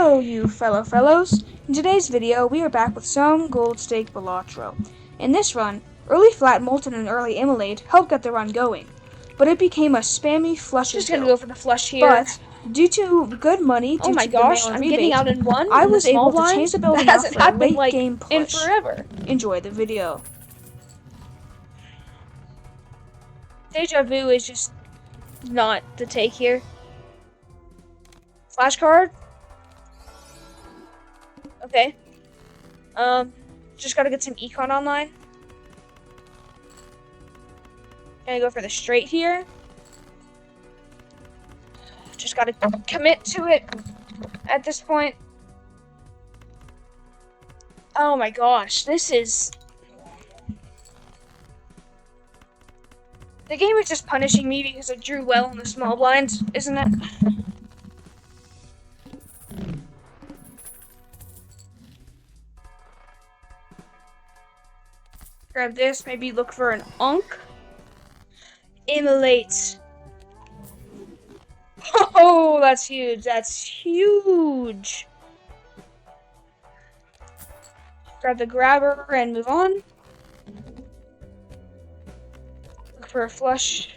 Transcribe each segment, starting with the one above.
Hello, you fellows. In today's video, we are back with some gold stake balatro. In this run, early flat molten and early immolate helped get the run going, but it became a spammy flush. Just gonna go for the flush here. But due to good money, Oh my to gosh, the mail-in I'm rebate, getting out in one. I in was the small able to change blinds. the building That out hasn't for a happened late like game in push. forever. Enjoy the video. Deja vu is just not the take here. Flashcard. Okay. Just gotta get some econ online. Gonna go for the straight here. Just gotta commit to it at this point. Oh my gosh, this is... The game is just punishing me because I drew well in the small blinds, isn't it? Grab this, maybe look for an onk. Immolate. Oh, that's huge. That's huge. Grab the grabber and move on. Look for a flush.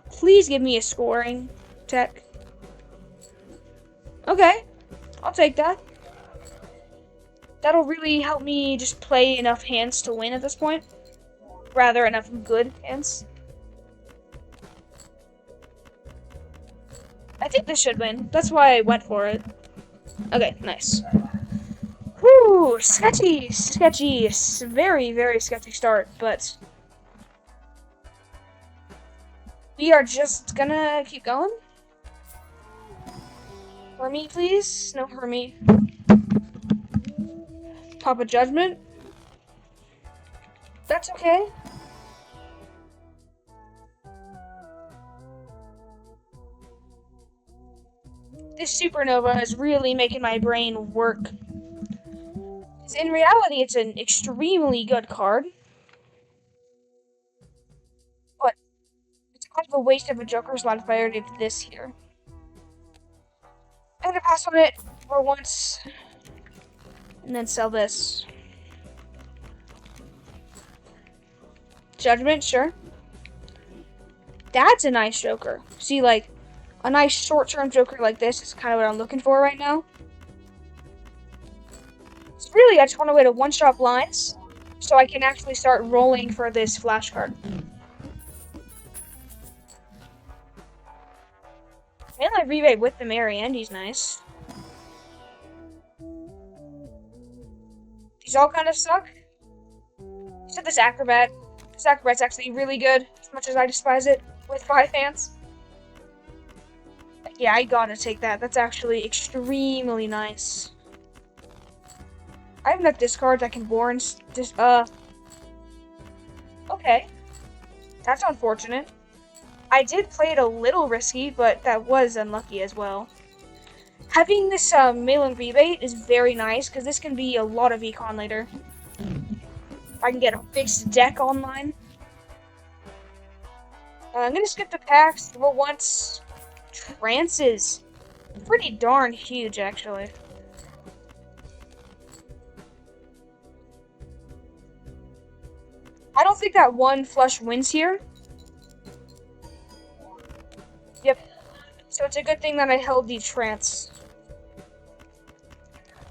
Please give me a scoring tech. Okay, I'll take that. That'll really help me just play enough hands to win at this point. Rather, enough good hands. I think this should win. That's why I went for it. Okay, nice. Whew, sketchy. Very, very sketchy start, but we are just gonna keep going. For me, please. No, for me. Pop a judgment. That's okay. This supernova is really making my brain work. Because in reality, it's an extremely good card. But it's kind of a waste of a Joker's modifier to do this here. I'm gonna pass on it for once. And then sell this. Judgment, sure. That's a nice Joker. See, like, a nice short-term Joker like this is kind of what I'm looking for right now. So really, I just want to wait a one-shot blinds so I can actually start rolling for this flashcard. And I rebate with the Mary Andy's nice. These all kind of suck. Except this Acrobat. This Acrobat's actually really good, as much as I despise it, with 5 hands. Yeah, I gotta take that. That's actually extremely nice. I have enough discards I can warn okay. That's unfortunate. I did play it a little risky, but that was unlucky as well. Having this mail-in rebate is very nice, because this can be a lot of econ later. I can get a fixed deck online. I'm gonna skip the packs for once. Trances. Pretty darn huge, actually. I don't think that one flush wins here. Yep. So it's a good thing that I held the trance.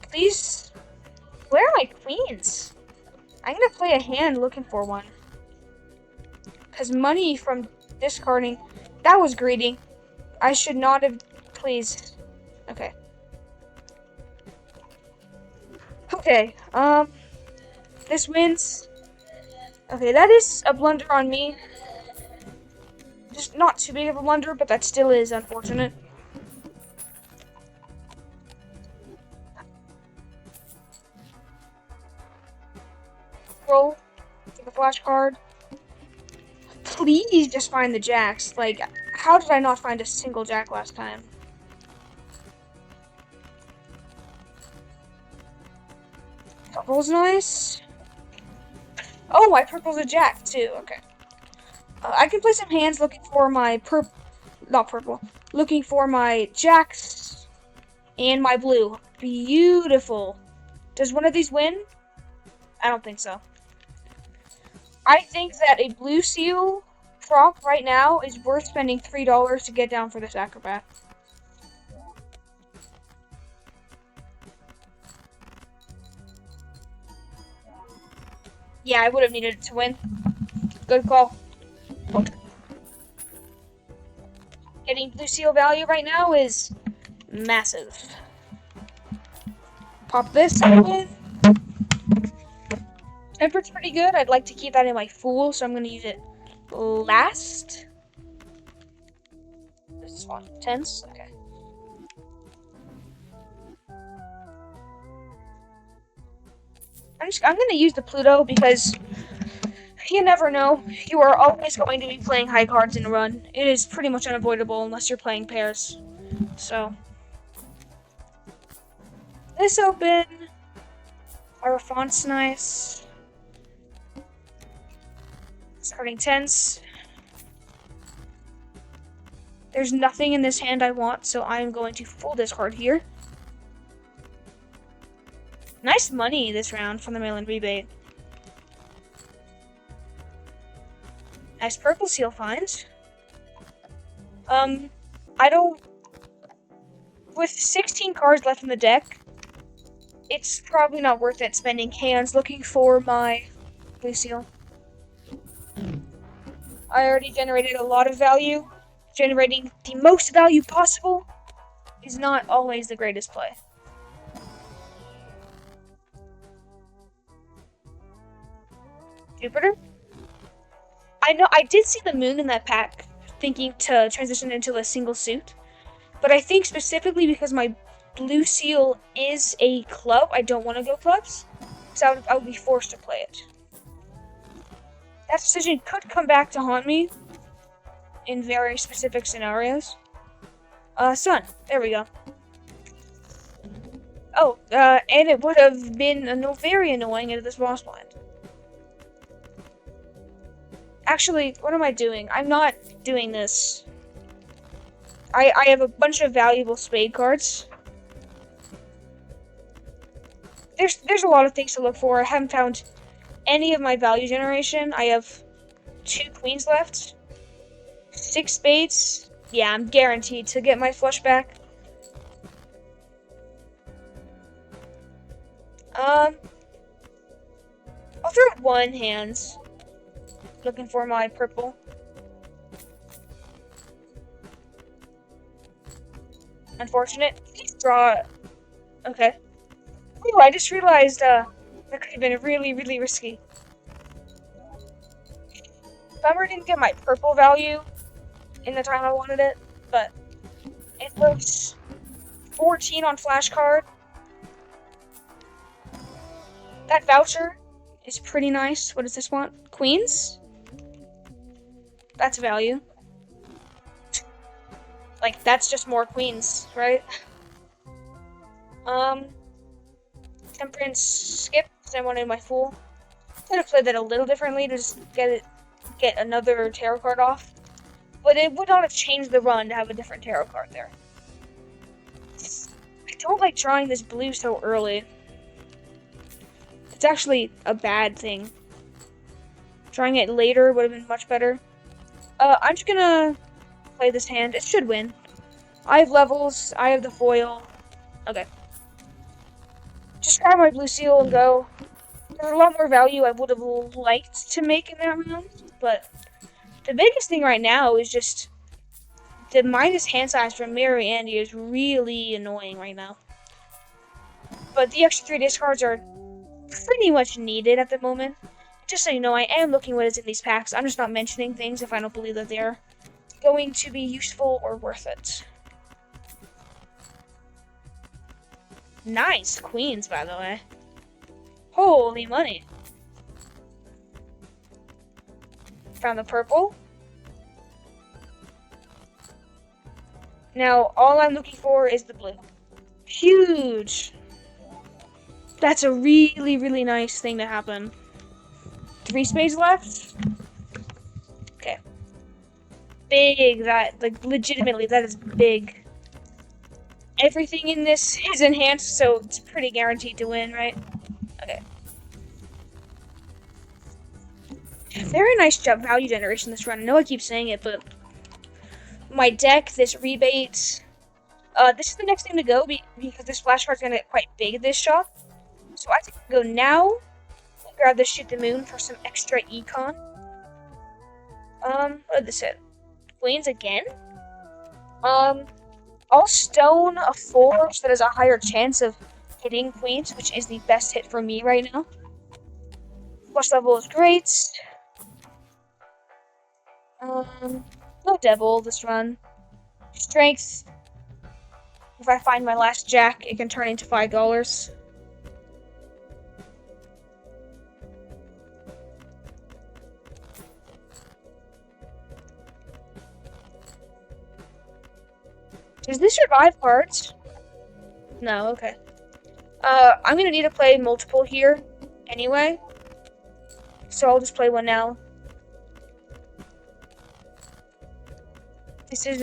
Please. Where are my queens? I'm gonna play a hand looking for one. Because money from discarding. That was greedy. I should not have. Please. Okay. Okay. This wins. Okay, that is a blunder on me. Just not too big of a blunder, but that still is unfortunate. Roll. Take a flashcard. Please just find the jacks. Like, how did I not find a single jack last time? Purple's nice. Oh, I purple's a jack too. Okay. I can play some hands looking for my not purple. Looking for my jacks. And my blue. Beautiful. Does one of these win? I don't think so. I think that a blue seal prop right now is worth spending $3 to get down for this acrobat. Yeah, I would have needed it to win. Good call. Getting blue seal value right now is massive. Pop this in. Tempered's pretty good. I'd like to keep that in my Fool, so I'm going to use it last. This is fun. Tense? Okay. I'm going to use the Pluto because you never know. You are always going to be playing high cards in a run. It is pretty much unavoidable unless you're playing pairs. So, this open. Our font's nice. Starting tense. There's nothing in this hand I want, so I'm going to full discard here. Nice money this round from the mail-in rebate. Nice purple seal find. I don't... With 16 cards left in the deck, it's probably not worth it spending hands looking for my blue seal. I already generated a lot of value. Generating the most value possible is not always the greatest play. Jupiter? I know I did see the moon in that pack, thinking to transition into a single suit, but I think specifically because my blue seal is a club, I don't want to go clubs, so I would be forced to play it. That decision could come back to haunt me in very specific scenarios. Sun. There we go. Oh, and it would have been very annoying into this boss blind. Actually, what am I doing? I'm not doing this. I have a bunch of valuable spade cards. There's a lot of things to look for. I haven't found any of my value generation. I have 2 queens left. 6 spades. Yeah, I'm guaranteed to get my flush back. I'll throw 1 hands. Looking for my purple. Unfortunate. Please draw. Okay. Ooh, I just realized that could have been really, really risky. Bummer didn't get my purple value in the time I wanted it, but it looks 14 on flashcard. That voucher is pretty nice. What does this want? Queens? That's value. Like, that's just more queens, right? Temperance skip, because I wanted my Fool. Could have played that a little differently to just get another tarot card off. But it would not have changed the run to have a different tarot card there. I don't like drawing this blue so early. It's actually a bad thing. Drawing it later would have been much better. I'm just gonna play this hand. It should win. I have levels. I have the foil. Okay. Just grab my blue seal and go. There's a lot more value I would have liked to make in that round, but the biggest thing right now is just the minus hand size from Mary Andy is really annoying right now. But the extra 3 discards are pretty much needed at the moment. Just so you know, I am looking what is in these packs. I'm just not mentioning things if I don't believe that they're going to be useful or worth it. Nice queens, by the way. Holy money. Found the purple. Now, all I'm looking for is the blue. Huge. That's a really, really nice thing to happen. 3 spades left. Okay. Big, that, like, legitimately, that is big. everything in this is enhanced, so it's pretty guaranteed to win, right? Okay. Very nice job value generation this run. I know I keep saying it, but my deck, this rebate, this is the next thing to go because this flash card's gonna get quite big this shop. So I think I can go now, grab the Shoot the Moon for some extra econ. What did this hit? Queens again? I'll stone a 4 so that has a higher chance of hitting queens, which is the best hit for me right now. Flush level is great. No devil this run. Strength. If I find my last jack, it can turn into $5. Does this survive cards? No, okay. I'm gonna need to play multiple here anyway. So I'll just play one now. This is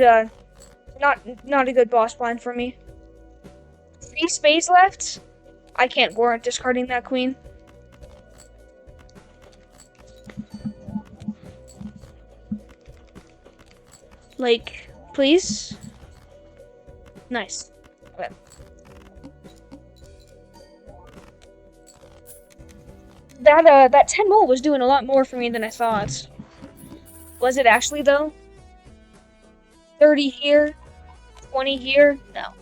not a good boss blind for me. 3 spades left. I can't warrant discarding that queen. Like, please? Nice. Okay. That 10 mult was doing a lot more for me than I thought. Was it actually though? 30 here, 20 here? No.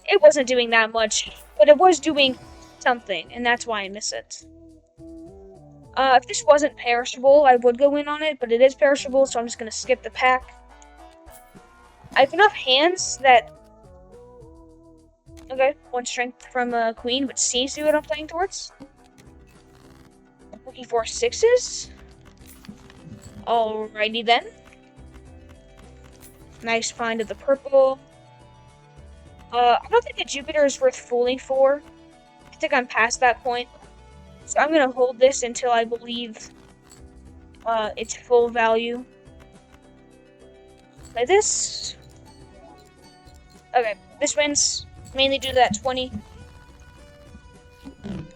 It wasn't doing that much, but it was doing something, and that's why I miss it. If this wasn't perishable, I would go in on it, but it is perishable, so I'm just gonna skip the pack. I have enough hands that... Okay, 1 strength from a queen, but seems to be what I'm playing towards. Looking for 6s. Alrighty then. Nice find of the purple. I don't think the Jupiter is worth fooling for. I think I'm past that point. So I'm gonna hold this until I believe its full value. Like this. Okay, this wins mainly due to that 20.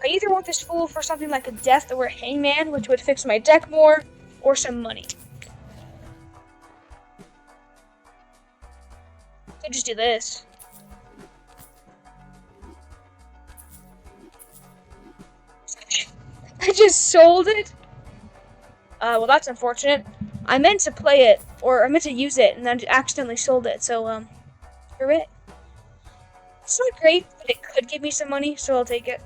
I either want this fool for something like a death or a hangman, which would fix my deck more, or some money. Could just do this. I just sold it? Well that's unfortunate. I meant to play it, or I meant to use it, and then accidentally sold it, so, screw it. It's not great, but it could give me some money, so I'll take it.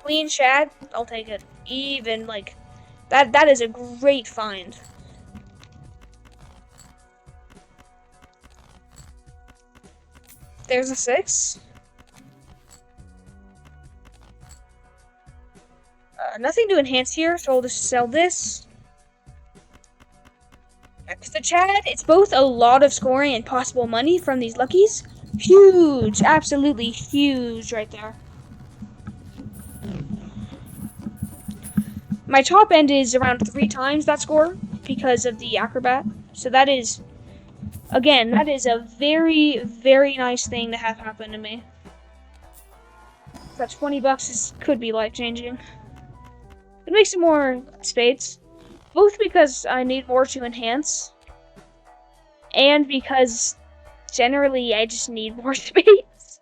Queen Shad, I'll take it. Even, like, that is a great find. There's a 6. Nothing to enhance here, so I'll just sell this. Extra Chad, it's both a lot of scoring and possible money from these luckies. Huge, absolutely huge right there. My top end is around 3 times that score because of the acrobat. So that is, again, that is a very, very nice thing to have happen to me. That $20 could be life-changing. It makes some more spades. Both because I need more to enhance, and because generally I just need more spades.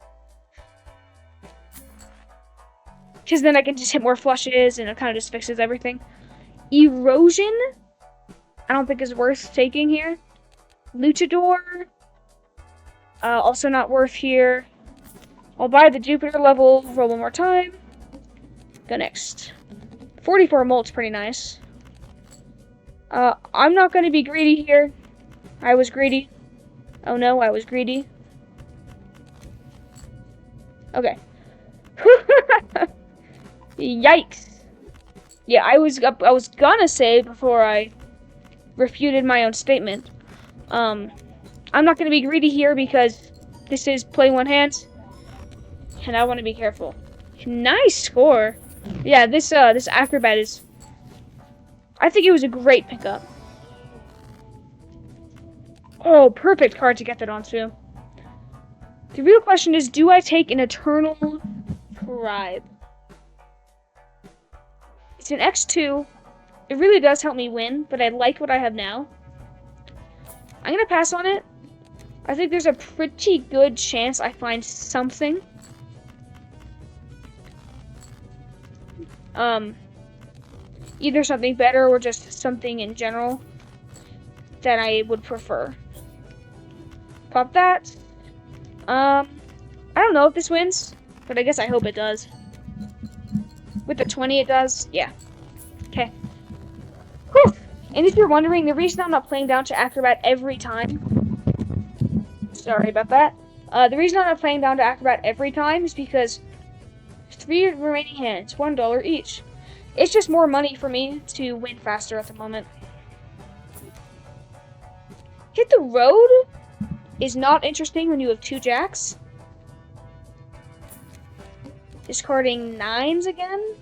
Because then I can just hit more flushes and it kind of just fixes everything. Erosion, I don't think is worth taking here. Luchador, also not worth here. I'll buy the Jupiter level, roll one more time. Go next. 44 mult's pretty nice. I'm not going to be greedy here. I was greedy. Oh no, I was greedy. Okay. Yikes. Yeah, I was gonna say before I refuted my own statement. I'm not gonna be greedy here because this is play one hand, and I want to be careful. Nice score. Yeah, this acrobat is. I think it was a great pickup. Oh, perfect card to get that onto. The real question is, do I take an Eternal Scribe? It's an X2. It really does help me win, but I like what I have now. I'm gonna pass on it. I think there's a pretty good chance I find something. Either something better or just something in general that I would prefer. Pop that. I don't know if this wins, but I guess I hope it does. With the 20 it does, yeah. Okay. Whew. And if you're wondering, the reason I'm not playing down to Acrobat every time, sorry about that. The reason I'm not playing down to Acrobat every time is because 3 remaining hands, $1 each. It's just more money for me to win faster at the moment. Hit the road is not interesting when you have 2 jacks. Discarding 9s again.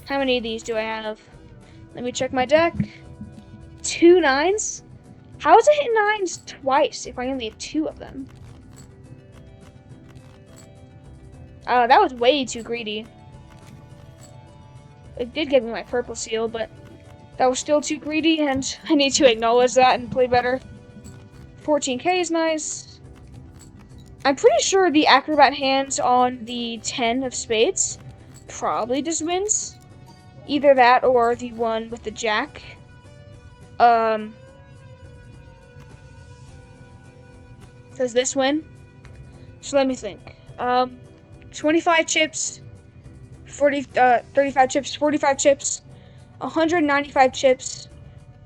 How many of these do I have? Let me check my deck. 2 9s? How is it hit 9s twice if I only have 2 of them? That was way too greedy. It did give me my purple seal, but that was still too greedy, and I need to acknowledge that and play better. 14k is nice. I'm pretty sure the Acrobat hands on the 10 of spades probably just wins. Either that or the one with the jack. Does this win? So let me think. 25 chips, 35 chips, 45 chips, 195 chips,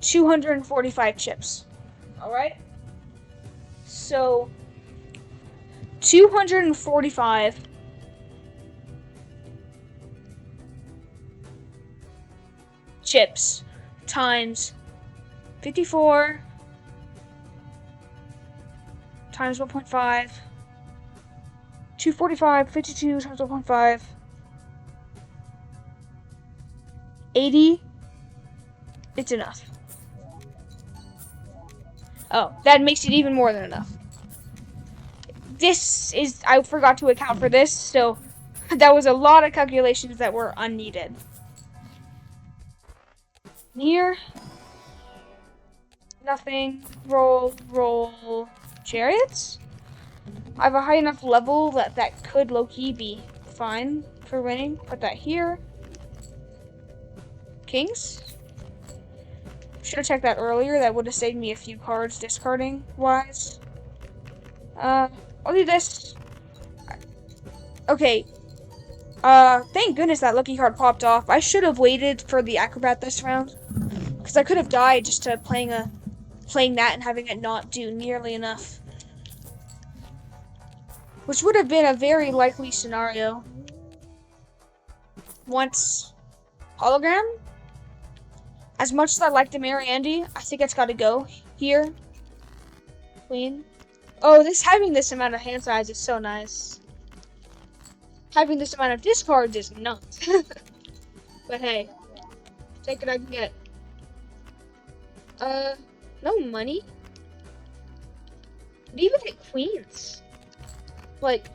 245 chips. Alright? So, 245 chips times 54 times 1.5, 245, 52 times 1.5, 80, it's enough. Oh, that makes it even more than enough. This is, I forgot to account for this, so that was a lot of calculations that were unneeded. Here, nothing, roll, chariots. I have a high enough level that could low-key be fine for winning. Put that here. Kings. Should have checked that earlier. That would have saved me a few cards discarding wise. I'll do this. Okay. Thank goodness that lucky card popped off. I should have waited for the Acrobat this round, because I could have died just to playing that and having it not do nearly enough. Which would have been a very likely scenario. Once hologram. As much as I like to marry Andy, I think it's got to go here. Queen. Oh, having this amount of hand size is so nice. Having this amount of discards is not. But hey, take what I can get. No money. But even at queens, like,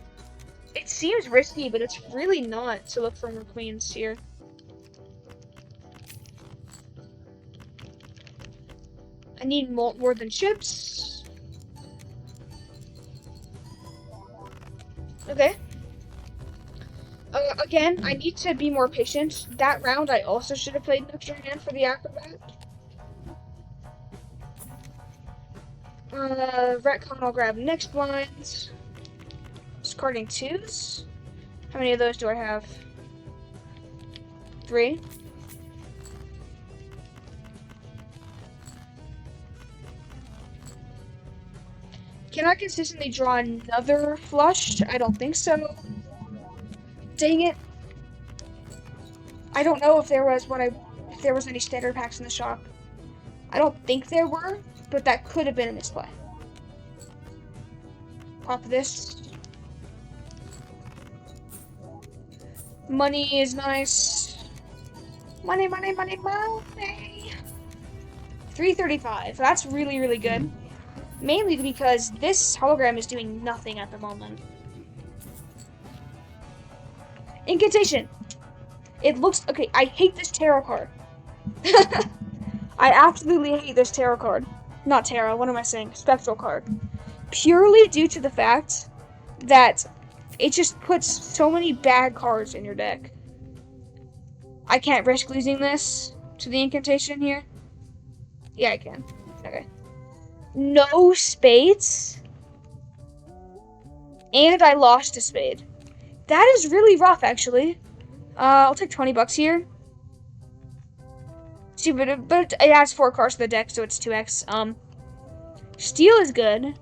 it seems risky, but it's really not to look for more queens here. I need more than chips. Okay. Again, I need to be more patient. That round, I also should have played an extra hand for the Acrobat. Retcon, I'll grab next blinds. Discarding 2s. How many of those do I have? 3. Can I consistently draw another flush? I don't think so. Dang it. I don't know if there was any standard packs in the shop. I don't think there were, but that could have been a misplay. Pop this. Money is nice. Money. 335. That's really, really good. Mainly because this hologram is doing nothing at the moment. Incantation. It looks... Okay, I hate this tarot card. I absolutely hate this tarot card. Not tarot, what am I saying? Spectral card. Purely due to the fact that it just puts so many bad cards in your deck. I can't risk losing this to the incantation here. Yeah, I can. Okay. No spades. And I lost a spade. That is really rough, actually. I'll take 20 bucks here. See, but it adds 4 cards to the deck, so it's 2x. Steel is good.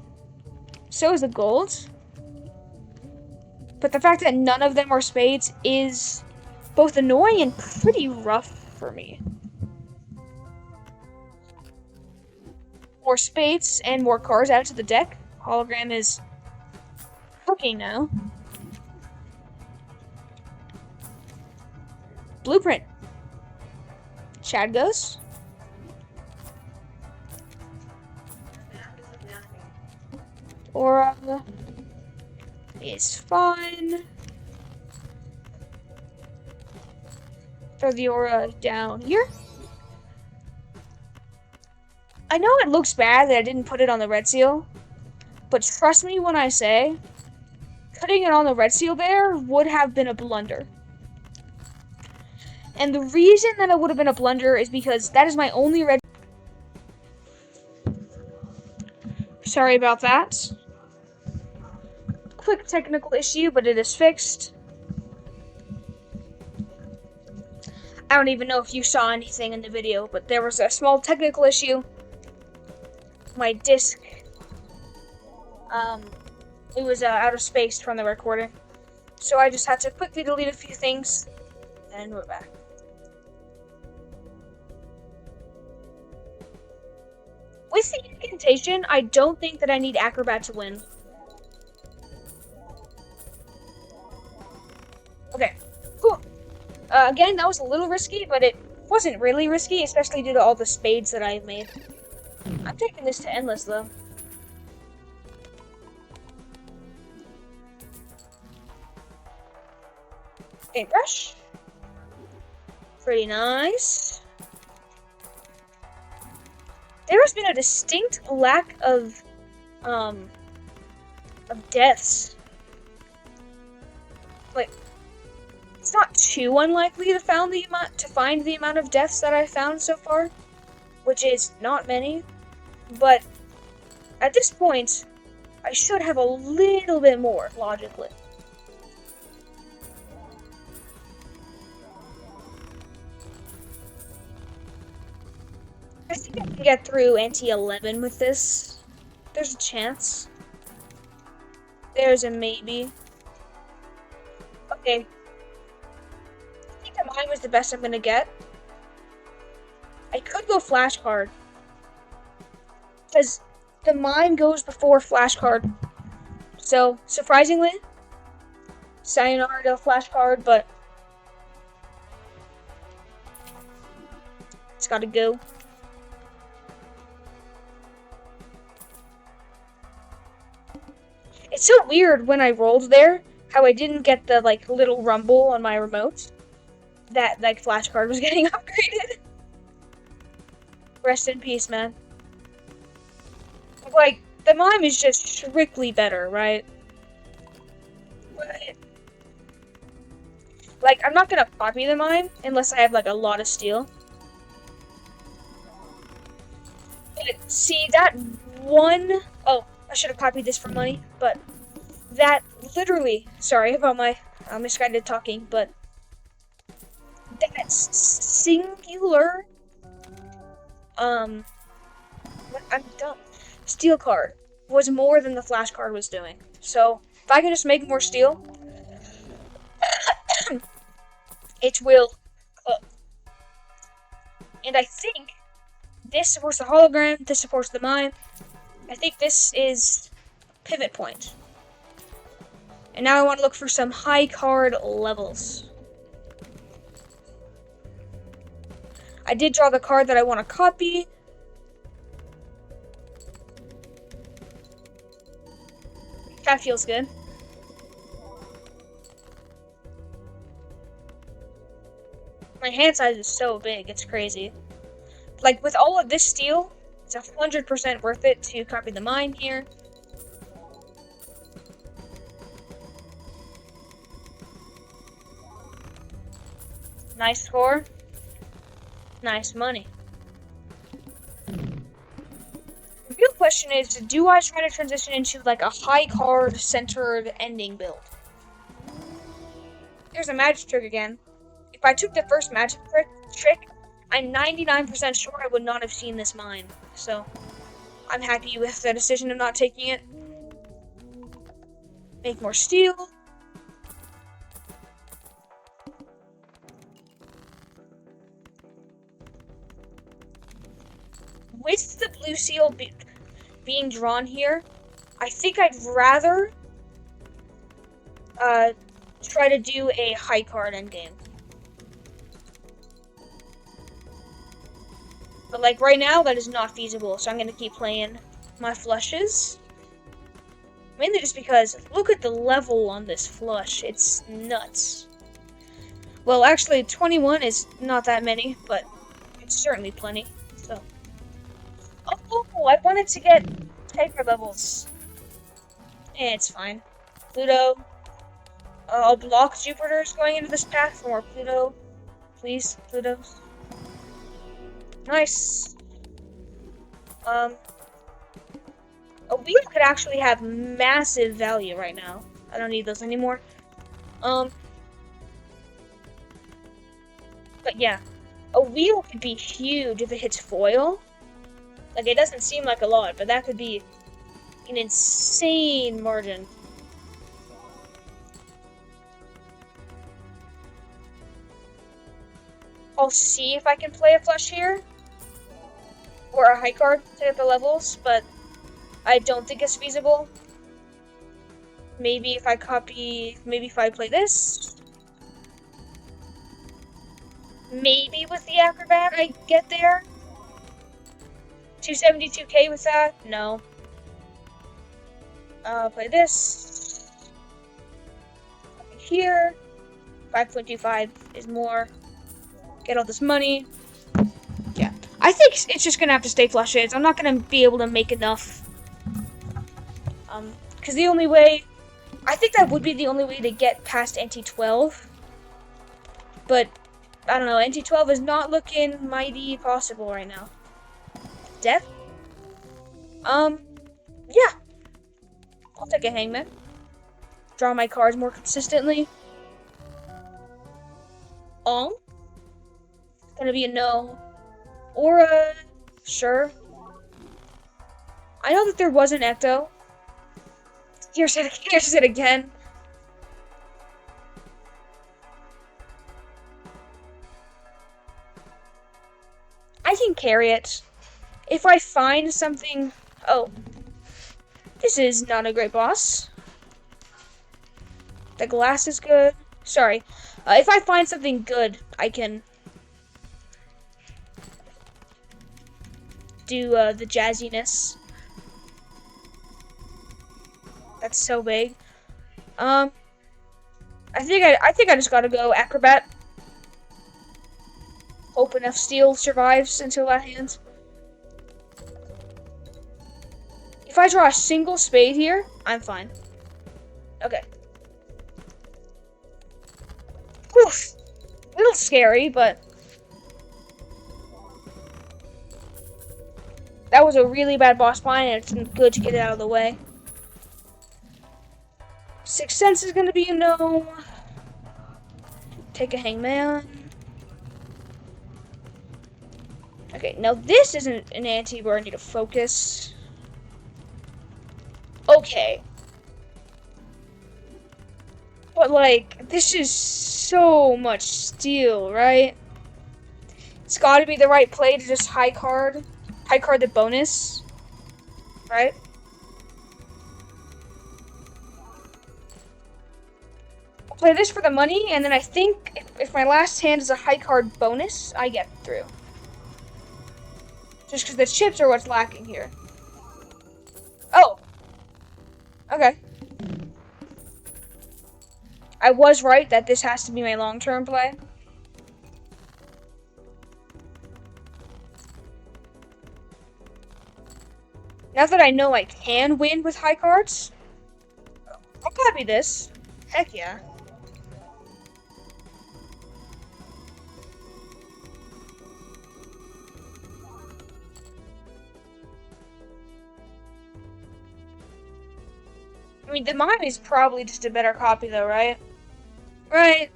So is the gold. But the fact that none of them are spades is both annoying and pretty rough for me. More spades and more cards added to the deck. Hologram is cooking now. Blueprint. Chad goes. Aura is fine. Throw the aura down here. I know it looks bad that I didn't put it on the red seal, but trust me when I say, putting it on the red seal there would have been a blunder. And the reason that it would have been a blunder is because that is my only red... Sorry about that. Quick technical issue, but it is fixed. I don't even know if you saw anything in the video, but there was a small technical issue. My disc, it was out of space from the recording. So I just had to quickly delete a few things, and we're back. With the incantation, I don't think that I need Acrobat to win. Okay, cool. Again, that was a little risky, but it wasn't really risky, especially due to all the spades that I've made. I'm taking this to endless, though. Paintbrush. Pretty nice. There has been a distinct lack of deaths. Like, it's not too unlikely to find the amount of deaths that I've found so far, which is not many. But at this point, I should have a little bit more, logically. I think I can get through anti-11 with this. There's a chance. There's a maybe. Okay. I think the mine was the best I'm gonna get. I could go flashcard. Because the mine goes before flashcard. So, surprisingly, sayonara to flashcard, but it's gotta go. It's so weird when I rolled there, how I didn't get the, like, little rumble on my remote that, like, flashcard was getting upgraded. Rest in peace, man. Like, the mime is just strictly better, right? Like, I'm not gonna copy the mime unless I have, like, a lot of steel. See, that one... Oh, I should have copied this for money, but that literally... Sorry about my misguided talking, but that singular... I'm done. Steel card was more than the flash card was doing. So, if I can just make more steel, it will cook. And I think this supports the hologram, this supports the mine. I think this is pivot point. And now I want to look for some high card levels. I did draw the card that I want to copy. That feels good. My hand size is so big, it's crazy. Like, with all of this steel, it's 100% worth it to copy the mine here. Nice score. Nice money. The real question is, do I try to transition into like a high card centered ending build? There's a magic trick again. If I took the first magic trick, I'm 99% sure I would not have seen this mine. So, I'm happy with the decision of not taking it. Make more steel. With the blue seal being drawn here, I think I'd rather try to do a high card endgame. But like right now, that is not feasible, so I'm gonna keep playing my flushes. Mainly just because, look at the level on this flush, it's nuts. Well, actually, 21 is not that many, but it's certainly plenty, so. Oh, I wanted to get hyper levels. It's fine. Pluto. I'll block Jupiter's going into this path for more Pluto. Please, Plutos. Nice. A wheel could actually have massive value right now. I don't need those anymore. But yeah. A wheel could be huge if it hits foil. Like, it doesn't seem like a lot, but that could be an insane margin. I'll see if I can play a flush here. Or a high card to get the levels, but I don't think it's feasible. Maybe if I play this. Maybe with the acrobat I get there. 272k with that? No. Play this. Here. 5.25 is more. Get all this money. Yeah. I think it's just gonna have to stay flushes. I'm not gonna be able to make enough. Because the only way. I think that would be the only way to get past NT12. But, I don't know. NT12 is not looking mighty possible right now. Death? Yeah. I'll take a hangman. Draw my cards more consistently. It's gonna be a no. Or a sure. I know that there was an ecto. Here's it again. I can carry it. If I find something... Oh. This is not a great boss. The glass is good. Sorry. If I find something good, I can do the jazziness. That's so big. I think I just gotta go acrobat. Hope enough steel survives until that hand. If I draw a single spade here, I'm fine. Okay. Oof. A little scary, but that was a really bad boss fight, and it's good to get it out of the way. Sixth Sense is gonna be a no. Take a hangman. Okay, now this isn't an anti where I need to focus. Okay. But like, this is so much steel, right? It's gotta be the right play to just high card the bonus, right? I'll play this for the money, and then I think if my last hand is a high card bonus, I get through. Just because the chips are what's lacking here. Oh. Okay. I was right that this has to be my long-term play. Now that I know I can win with high cards, I'll copy this. Heck yeah. I mean, the mime is probably just a better copy though, right? Right.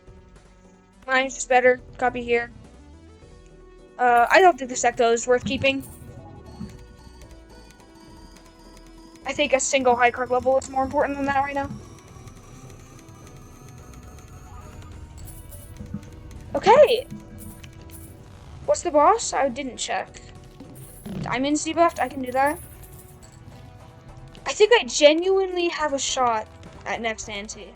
Mine's just better. Copy here. I don't think the secto is worth keeping. I think a single high card level is more important than that right now. Okay. What's the boss? I didn't check. Diamond's debuffed? I can do that. I think I genuinely have a shot at next ante.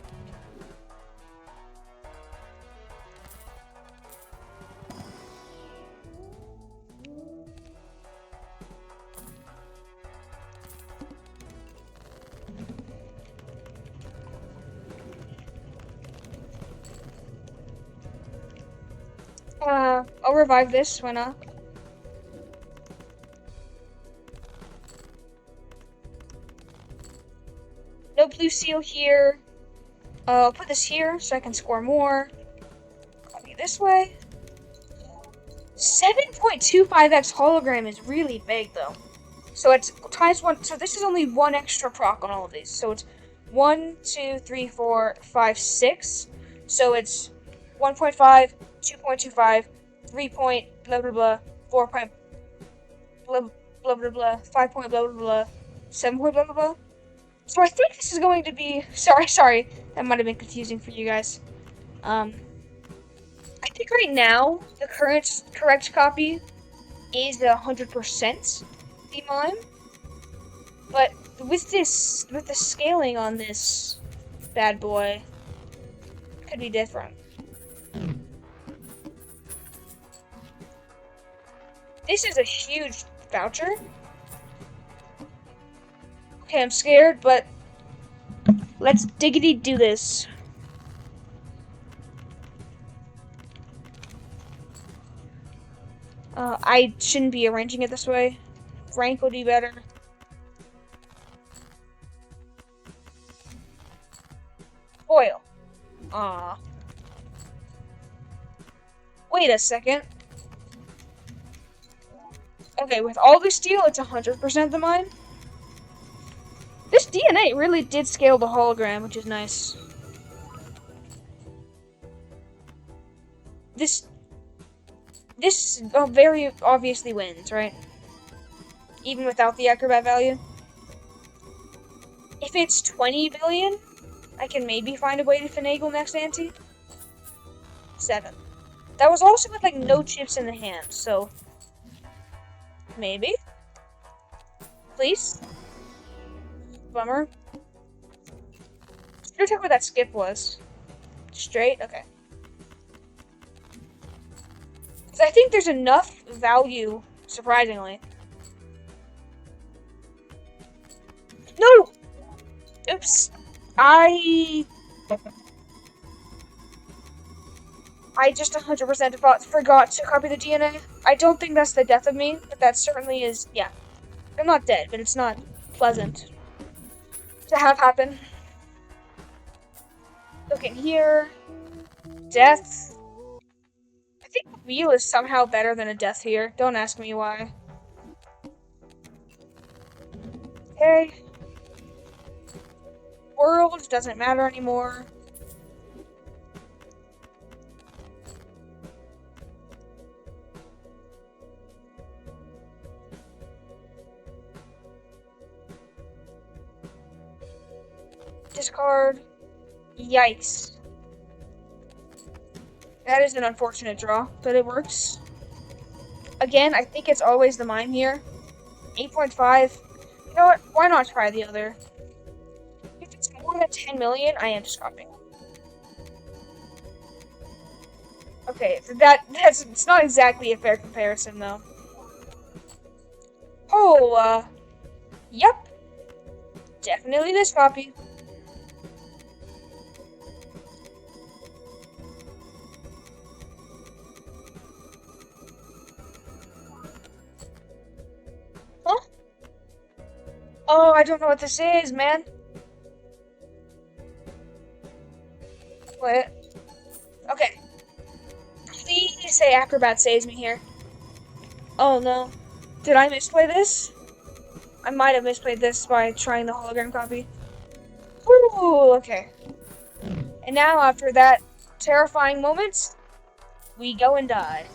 I'll revive this, why not? No blue seal here. I'll put this here so I can score more. Copy this way. 7.25x hologram is really big though. So it's times one. So this is only one extra proc on all of these. So it's 1, 2, 3, 4, 5, 6. So it's 1.5, 2.25, 3 point blah blah blah, 4 point blah blah blah blah, 5 point blah blah blah, 7 point blah blah blah. So I think this is going to be sorry, that might have been confusing for you guys. I think right now the correct copy is 100% the mime, but with the scaling on this bad boy, it could be different. This is a huge voucher. Okay, I'm scared, but let's diggity do this. I shouldn't be arranging it this way. Rank would be better. Foil. Aw. Wait a second. Okay, with all the steel, it's 100% the mine. This DNA really did scale the hologram, which is nice. This very obviously wins, right? Even without the acrobat value. If it's 20 billion, I can maybe find a way to finagle next ante. 7. That was also with like no chips in the hand, so maybe. Please. Bummer. Should check what that skip was. Straight? Okay. Because I think there's enough value, surprisingly. No! Oops. I just 100% forgot to copy the DNA. I don't think that's the death of me, but that certainly is, yeah. I'm not dead, but it's not pleasant to have happen. Look in here. Death. I think the wheel is somehow better than a death here. Don't ask me why. Okay. World doesn't matter anymore. Discard. Yikes. That is an unfortunate draw, but it works. Again, I think it's always the mime here. 8.5. You know what? Why not try the other? If it's more than 10 million, I am just copying. Okay, that's it's not exactly a fair comparison though. Oh, yep. Definitely this copy. I don't know what this is, man. What? Okay. Please say Acrobat saves me here. Oh no. Did I misplay this? I might have misplayed this by trying the hologram copy. Ooh, okay. And now, after that terrifying moment, we go and die.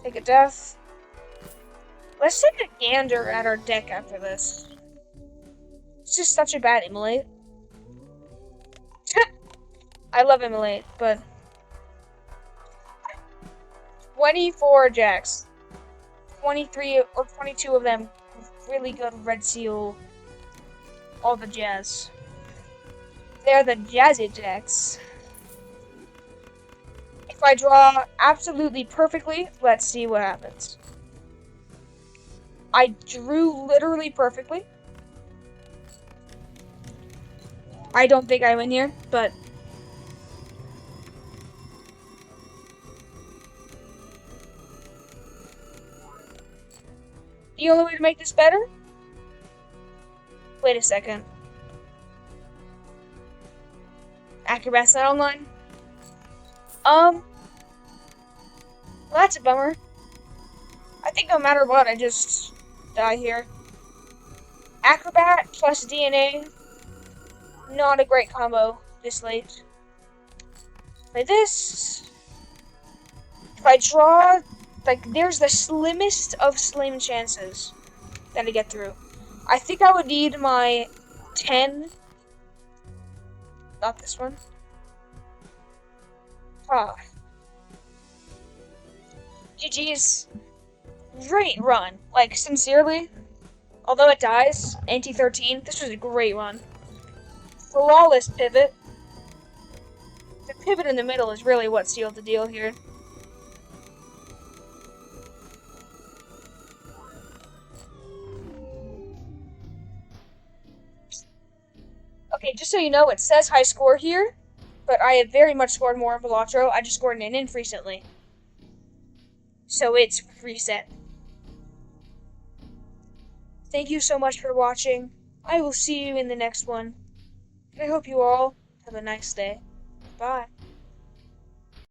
Take a death. Let's take a gander at our deck after this. It's just such a bad immolate. I love immolate, but 24 jacks. 23 or 22 of them with really good red seal. All the jazz. They're the jazzy jacks. If I draw absolutely perfectly, let's see what happens. I drew literally perfectly. I don't think I win here, but the only way to make this better? Wait a second. Acrobat's not online? Well, that's a bummer. I think no matter what, I just die here. Acrobat plus DNA, not a great combo this late. Play this. If I draw, like, there's the slimmest of slim chances that I get through. I think I would need my 10. Not this one. Ah. GG's. Great run. Like, sincerely. Although it dies, anti-13, this was a great run. Flawless pivot. The pivot in the middle is really what sealed the deal here. Okay, just so you know, it says high score here, but I have very much scored more in Balatro. I just scored an inf recently. So it's reset. Thank you so much for watching. I will see you in the next one. I hope you all have a nice day. Bye.